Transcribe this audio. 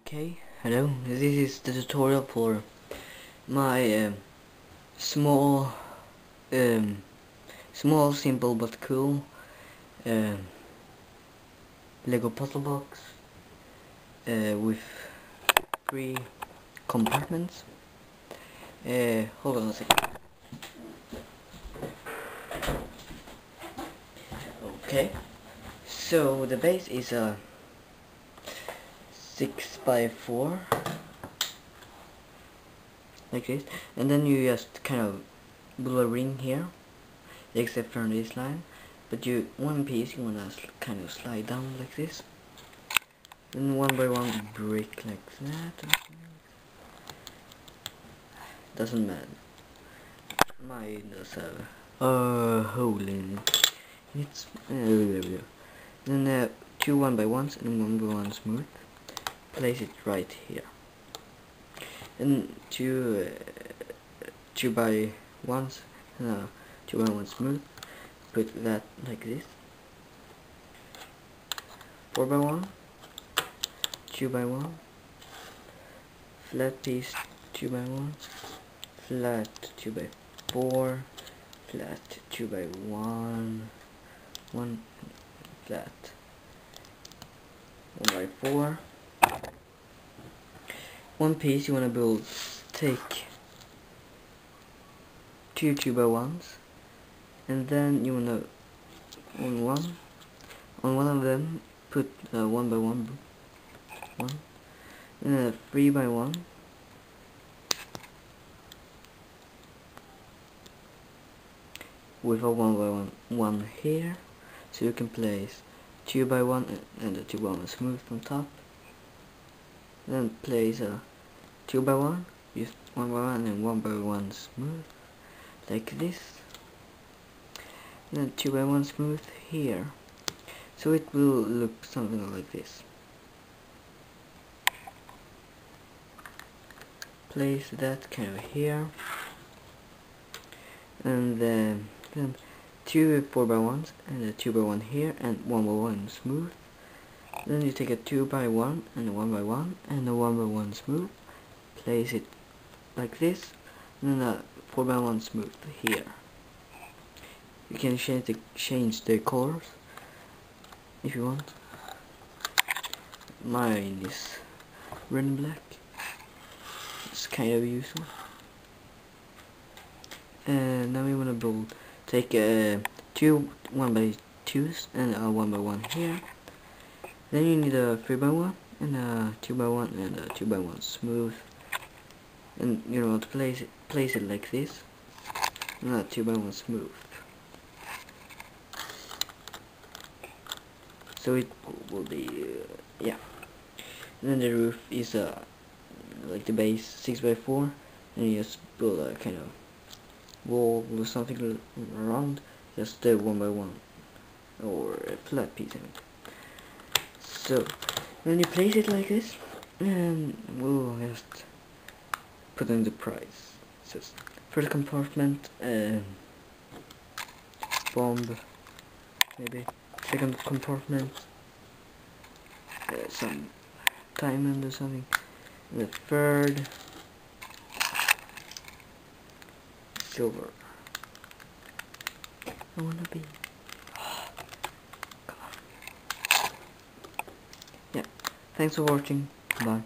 Okay, hello, this is the tutorial for my small, simple but cool um, Lego puzzle box with 3 compartments. Hold on a second. Okay, so the base is a 6x4 like this, and then you just kind of build a ring here, except from this line, but one piece you wanna kind of slide down like this, then one by one brick like that. Doesn't matter. Mine does have a hole in it. It's then 2 1 by 1s and 1 by 1 smooth. Place it right here. And 2 by 1s and 2 by 1 smooth. Put that like this. 4 by 1, 2 by 1, flat piece 2 by 1, flat 2 by 4, flat 2 by 1, 1 flat 1 by 4. One piece you want to build, take 2 2 by 1s, and then you want to on one of them put 1 by 1 and a 3 by 1 with a 1 by 1 here, so you can place 2 by 1 and the 2 by 1 smooth on top. Then place a 2 by 1, use 1 by 1 and 1 by 1 smooth like this. And then 2 by 1 smooth here, so it will look something like this. Place that kind of here, and then 2 4 by 1s and a 2 by 1 here and 1 by 1 smooth. Then you take a 2 by 1 and a 1 by 1 and a 1 by 1 smooth, place it like this, and then a 4 by 1 smooth here. You can change the colors if you want. Mine is red and black. It's kind of useful. And now we want to take 2 1 by 2s and a 1 by 1 here. Then you need a 3 by 1 and a 2 by 1 and a 2 by 1 smooth. And you want to place it like this, and a 2 by 1 smooth. So it will be yeah. And then the roof is like the base 6 by 4, and you just build a kind of wall or something around, just 1 by 1 or a flat piece. So when you place it like this, and we'll just put in the price. So first compartment, bomb, maybe. Second compartment, some diamond or something. And the third, silver. I wanna be. Come on. Yeah. Thanks for watching. Bye.